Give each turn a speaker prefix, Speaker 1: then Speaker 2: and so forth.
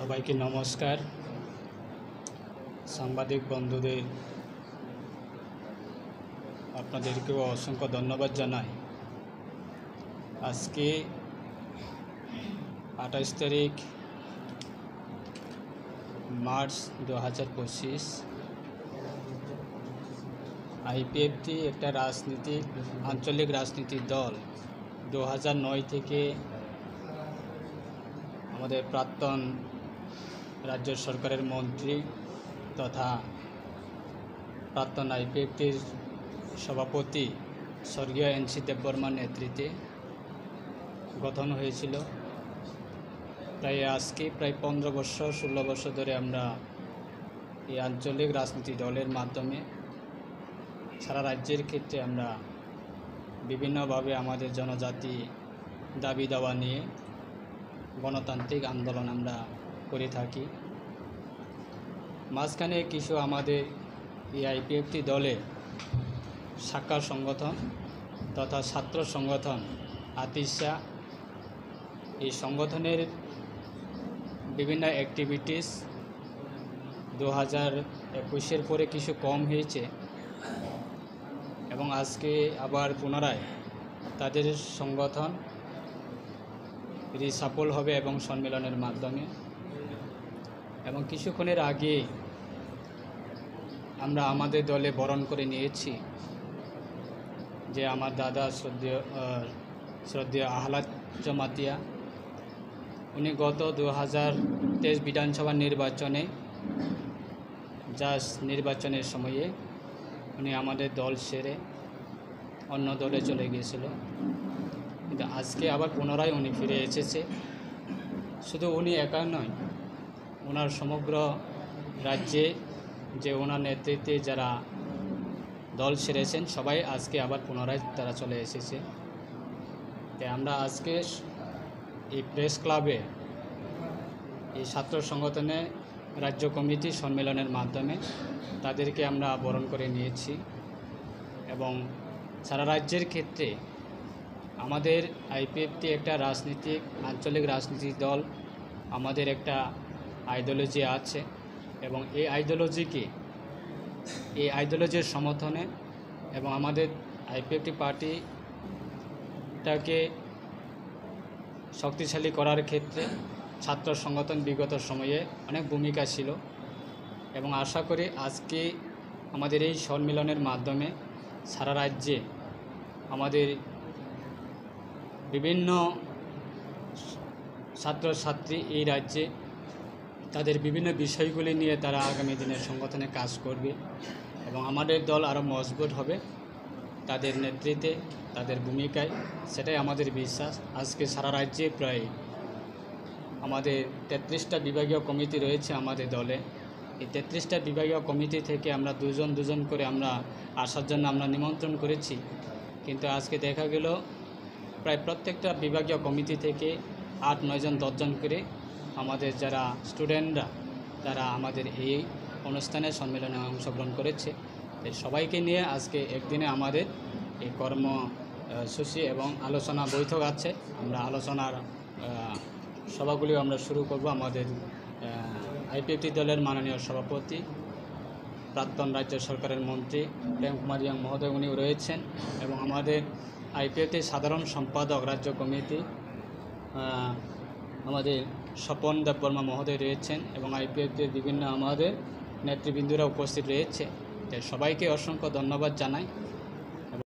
Speaker 1: সবাইকে নমস্কার। সাংবাদিক বন্ধুদের আপনাদেরকেও অসংখ্য ধন্যবাদ জানাই। আজকে 28 তারিখ মার্চ 2025। আইপিএফটি একটা আঞ্চলিক রাজনীতির দল। 2009 থেকে আমাদের প্রাক্তন রাজ্য সরকারের মন্ত্রী তথা প্রাক্তন আইপিএফটির সভাপতি স্বর্গীয় এনসি দেববর্মার নেতৃত্বে গঠন হয়েছিল। আজকে প্রায় 15-16 বছর ধরে আমরা এই আঞ্চলিক রাজনীতি দলের মাধ্যমে সারা রাজ্যের ক্ষেত্রে আমরা বিভিন্নভাবে আমাদের জনজাতি দাবি দাওয়া নিয়ে গণতান্ত্রিক আন্দোলন আমরা করে থাকি। মাঝখানে কিছু আমাদের এই আইপিএফটি দলে শাখা সংগঠন তথা ছাত্র সংগঠন আতিশা, এই সংগঠনের বিভিন্ন অ্যাক্টিভিটিস 2021-এর পরে কিছু কম হয়েছে এবং আজকে আবার পুনরায় তাদের সংগঠন রিসাফল হবে এবং সম্মেলনের মাধ্যমে। এবং কিছুক্ষণের আগে আমরা আমাদের দলে বরণ করে নিয়েছি যে আমার দাদা শ্রদ্ধেয় আহলাদ জমাতিয়া, উনি গত 2023 বিধানসভা নির্বাচনের সময়ে উনি আমাদের দল ছেড়ে অন্য দলে চলে গিয়েছিল, কিন্তু আজকে আবার পুনরায় উনি ফিরে এসেছে। শুধু উনি একা নয়, ওনার সমগ্র রাজ্যে যে ওনার নেতৃত্বে যারা দল ছেড়েছেন সবাই আজকে আবার পুনরায় তারা চলে এসেছে। তাই আমরা আজকে এই প্রেস ক্লাবে এই ছাত্র সংগঠনে রাজ্য কমিটি সম্মেলনের মাধ্যমে তাদেরকে আমরা বরণ করে নিয়েছি এবং সারা রাজ্যের ক্ষেত্রে আমাদের আইপিএফটি একটা আঞ্চলিক রাজনীতিক দল। আমাদের একটা আইডিওলজি আছে এবং এই আইডিওলজির সমর্থনে এবং আমাদের আইপিএফটি পার্টিটাকে শক্তিশালী করার ক্ষেত্রে ছাত্র সংগঠন বিগত সময়ে অনেক ভূমিকা ছিল এবং আশা করি আজকে আমাদের এই সম্মেলনের মাধ্যমে সারা রাজ্যে আমাদের বিভিন্ন ছাত্রছাত্রী এই রাজ্যে তাদের বিভিন্ন বিষয়গুলি নিয়ে তারা আগামী দিনের সংগঠনে কাজ করবে এবং আমাদের দল আরও মজবুত হবে তাদের নেতৃত্বে, তাদের ভূমিকায়। সেটাই আমাদের বিশ্বাস। আজকে সারা রাজ্যে প্রায় আমাদের 33টা বিভাগীয় কমিটি রয়েছে আমাদের দলে। এই 33টা বিভাগীয় কমিটি থেকে আমরা দুজন করে আমরা আসার জন্য আমরা নিমন্ত্রণ করেছি, কিন্তু আজকে দেখা গেল প্রায় প্রত্যেকটা বিভাগীয় কমিটি থেকে 8-9 জন 10 জন করে আমাদের যারা স্টুডেন্টরা তারা আমাদের এই অনুষ্ঠানে সম্মেলনে অংশগ্রহণ করেছে। সবাইকে নিয়ে আজকে একদিনে আমাদের এই কর্মসূচি এবং আলোচনা বৈঠক আছে। আমরা আলোচনার সভাগুলিও আমরা শুরু করব। আমাদের আইপিএফটি দলের মাননীয় সভাপতি প্রাক্তন রাজ্য সরকারের মন্ত্রী প্রেম কুমার রিয়াং মহোদয় উনিও রয়েছেন এবং আমাদের আইপিএফটির সাধারণ সম্পাদক রাজ্য কমিটি আমাদের স্বপন দেববর্মা মহোদয় রয়েছেন এবং আইপিএফটির বিভিন্ন আমাদের নেতৃবৃন্দরা উপস্থিত রয়েছে। তাই সবাইকে অসংখ্য ধন্যবাদ জানাই।